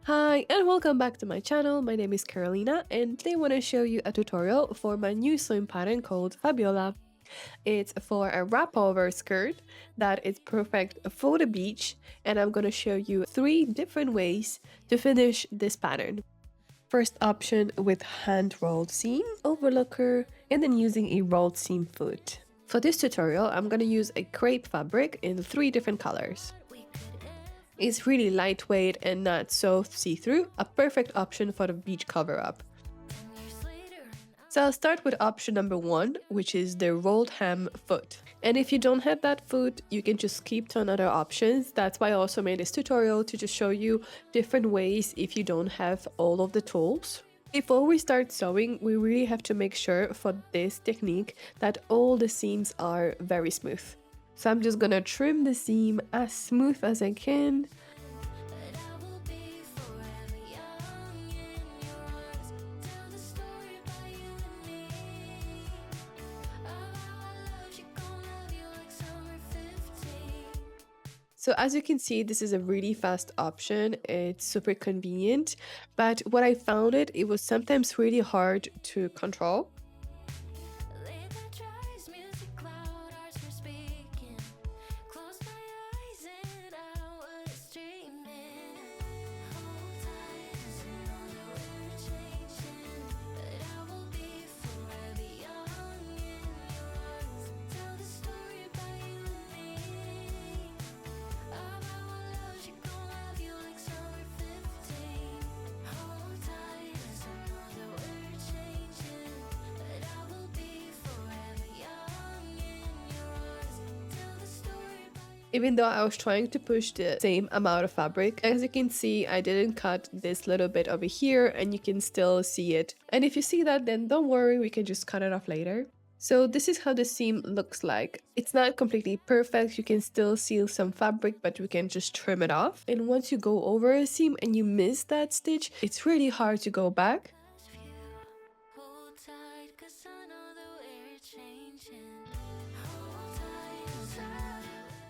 Hi and welcome back to my channel. My name is Carolina and today I want to show you a tutorial for my new sewing pattern called Fabiola. It's for a wrap over skirt that is perfect for the beach, and I'm going to show you 3 different ways to finish this pattern. First option with hand rolled seam, overlocker, and then using a rolled seam foot. For this tutorial, I'm going to use a crepe fabric in 3 different colors. It's really lightweight and not so see-through, a perfect option for the beach cover-up. So I'll start with option number 1, which is the rolled hem foot. And if you don't have that foot, you can just skip to another options. That's why I also made this tutorial, to just show you different ways if you don't have all of the tools. Before we start sewing, we really have to make sure for this technique that all the seams are very smooth. So I'm just gonna trim the seam as smooth as I can. So as you can see, this is a really fast option. It's super convenient, but what I found it was sometimes really hard to control. Even though I was trying to push the same amount of fabric, as you can see, I didn't cut this little bit over here and you can still see it. And if you see that, then don't worry, we can just cut it off later. So this is how the seam looks like. It's not completely perfect, you can still see some fabric, but we can just trim it off. And once you go over a seam and you miss that stitch, it's really hard to go back.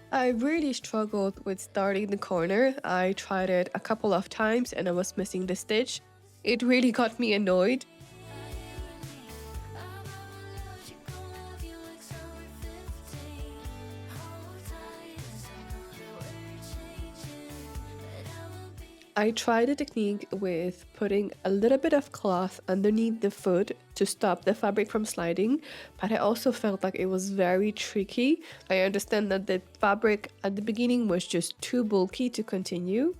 I really struggled with starting the corner. I tried it a couple of times and I was missing the stitch. It really got me annoyed. I tried the technique with putting a little bit of cloth underneath the foot to stop the fabric from sliding, but I also felt like it was very tricky. I understand that the fabric at the beginning was just too bulky to continue.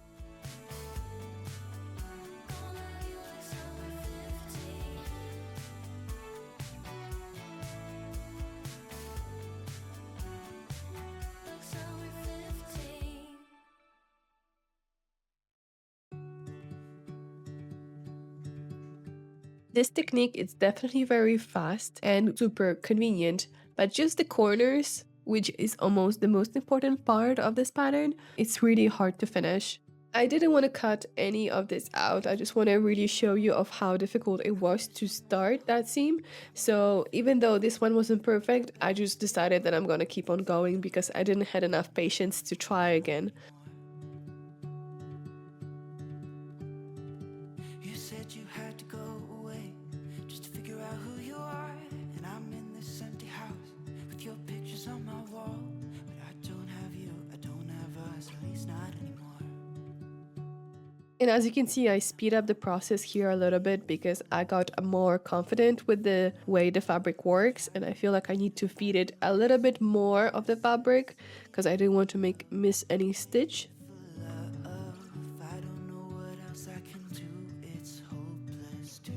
This technique is definitely very fast and super convenient, but just the corners, which is almost the most important part of this pattern, it's really hard to finish. I didn't want to cut any of this out. I just want to really show you of how difficult it was to start that seam. So even though this one wasn't perfect, I just decided that I'm going to keep on going because I didn't have enough patience to try again. You said you had to go away just to figure out who you are, and I'm in this empty house with your pictures on my wall, but I don't have you, I don't have us, at least not anymore. And as you can see, I speed up the process here a little bit because I got more confident with the way the fabric works, and I feel like I need to feed it a little bit more of the fabric because I didn't want to miss any stitch. I don't know what else I can do, it's hopeless too.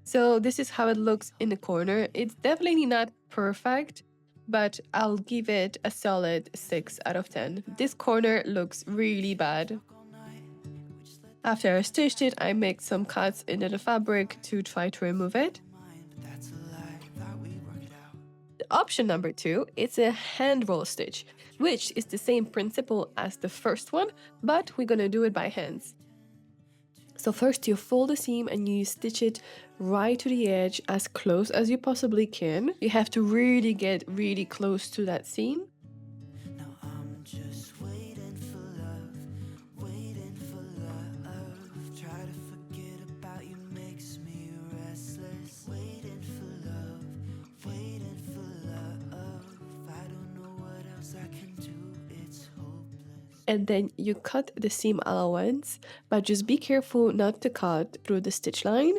So this is how it looks in the corner. It's definitely not perfect, but I'll give it a solid 6 out of 10. This corner looks really bad. After I stitched it, I made some cuts into the fabric to try to remove it. Option number 2 is a hand roll stitch, which is the same principle as the first one, but we're gonna do it by hands. So first you fold the seam and you stitch it right to the edge as close as you possibly can. You have to really get really close to that seam. Now I'm just waiting for love, waiting for love. and then you cut the seam allowance, but just be careful not to cut through the stitch line.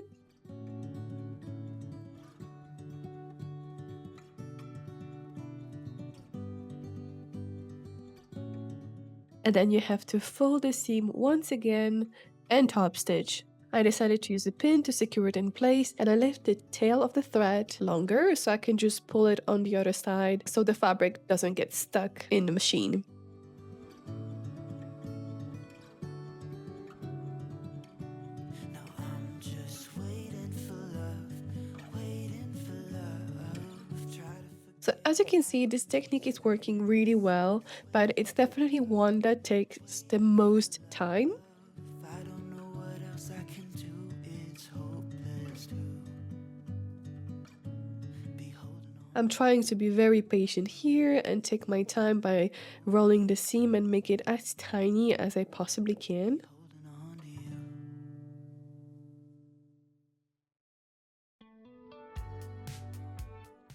And then you have to fold the seam once again and top stitch. I decided to use a pin to secure it in place, and I left the tail of the thread longer so I can just pull it on the other side so the fabric doesn't get stuck in the machine. Now I'm just waiting for love, waiting for love. Try to So as you can see, this technique is working really well, but it's definitely one that takes the most time. if I don't know what else I can do, it's hopeless to be holding on. I'm trying to be very patient here and take my time by rolling the seam and make it as tiny as I possibly can. Holding on to you.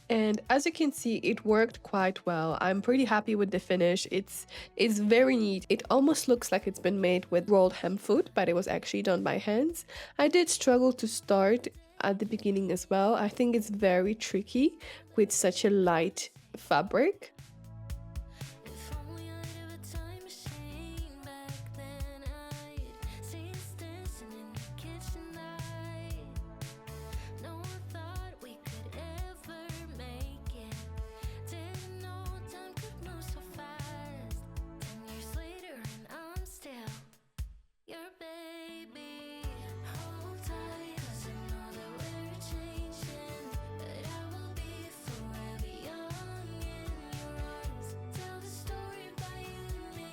And as you can see, it worked quite well. I'm pretty happy with the finish. It's very neat. It almost looks like it's been made with rolled hemp foot, but it was actually done by hands. I did struggle to start at the beginning as well. I think it's very tricky with such a light fabric. If only I'd have a time machine back then, I'd see us dancing in the kitchen light. No one thought we could ever make it. Didn't know time could move so fast. 10 years later and I'm still your baby. Hold tight, 'cause I know that we're changing, but I will be forever young in your arms. Tell the story about you and me,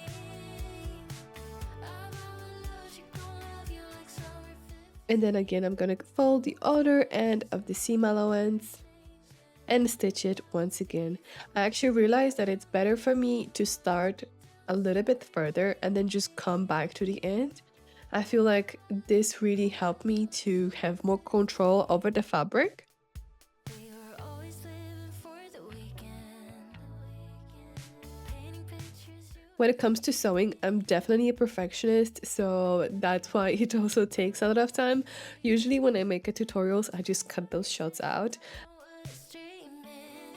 of our love. She gon' love you like summer 50. And then again, I'm gonna fold the other end of the seam allowance and stitch it once again. I actually realized that it's better for me to start a little bit further and then just come back to the end. I feel like this really helped me to have more control over the fabric. We were always living for the weekend, painting pictures you. When it comes to sewing, I'm definitely a perfectionist, so that's why it also takes a lot of time. Usually when I make a tutorials, I just cut those shots out. Was dreaming.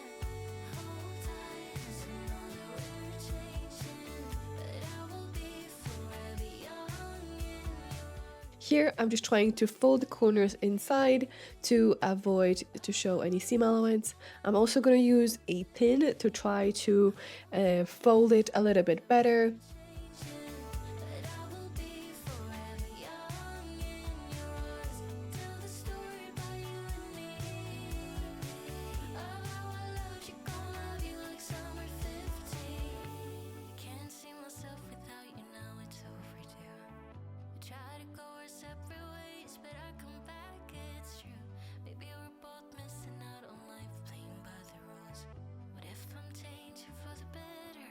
Hold tight, 'cause I know that we're changing, but I will be forever young in your. Here, I'm just trying to fold the corners inside to avoid to show any seam allowance. I'm also going to use a pin to try to fold it a little bit better. But I will be forever young in your arms. Tell the story about you and me, of how I loved you, gon' love you like summer 15. Can't see myself without you now, it's overdue. We try to go our separate ways, but I come back, it's true. Maybe we're both missing out on life, playing by the rules. What if I'm changing for the better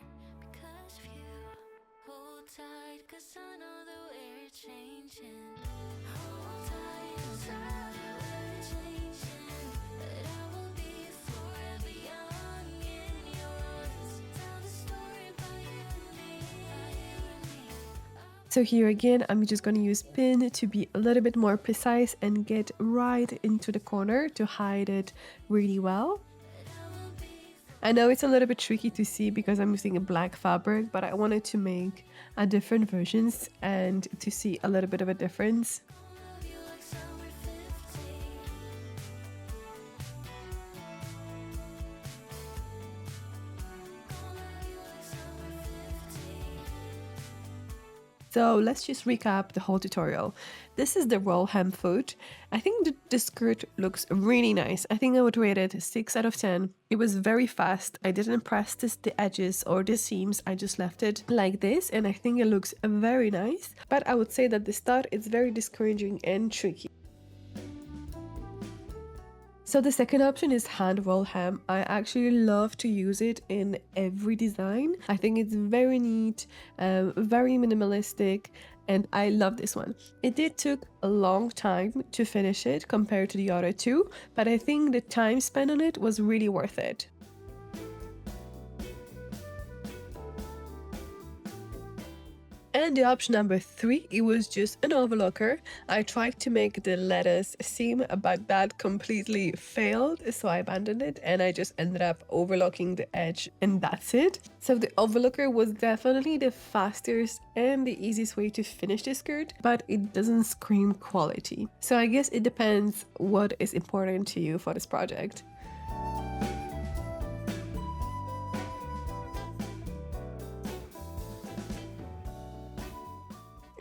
because of you? Hold tight, 'cause I know that we're changing. Hold tight, 'cause I know that we're changing, but I will be forever young in your arms. Tell the story about you and me, about you and me. So here again, I'm just going to use pin to be a little bit more precise and get right into the corner to hide it really well. I know it's a little bit tricky to see because I'm using a black fabric, but I wanted to make a different versions and to see a little bit of a difference. Love you like summer 15. Love you like summer 15. So let's just recap the whole tutorial. This is the roll hem foot. I think the skirt looks really nice. I think I would rate it 6 out of 10. It was very fast. I didn't press the edges or the seams. I just left it like this and I think it looks very nice. But I would say that the start is very discouraging and tricky. So the second option is hand roll hem. I actually love to use it in every design. I think it's very neat, very minimalistic, and I love this one. It did took a long time to finish it compared to the other two, but I think the time spent on it was really worth it. And the option number 3, it was just an overlocker. I tried to make the lettuce seam, but that completely failed, so I abandoned it and I just ended up overlocking the edge, and that's it. So the overlocker was definitely the fastest and the easiest way to finish the skirt, but it doesn't scream quality. So I guess it depends what is important to you for this project.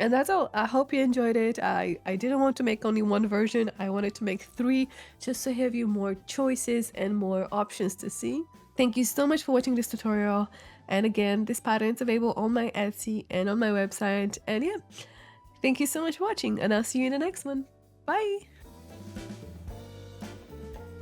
And that's all. I hope you enjoyed it. I didn't want to make only one version. I wanted to make 3 just to have you more choices and more options to see. Thank you so much for watching this tutorial. And again, this pattern is available on my Etsy and on my website. And yeah, thank you so much for watching, and I'll see you in the next one. Bye!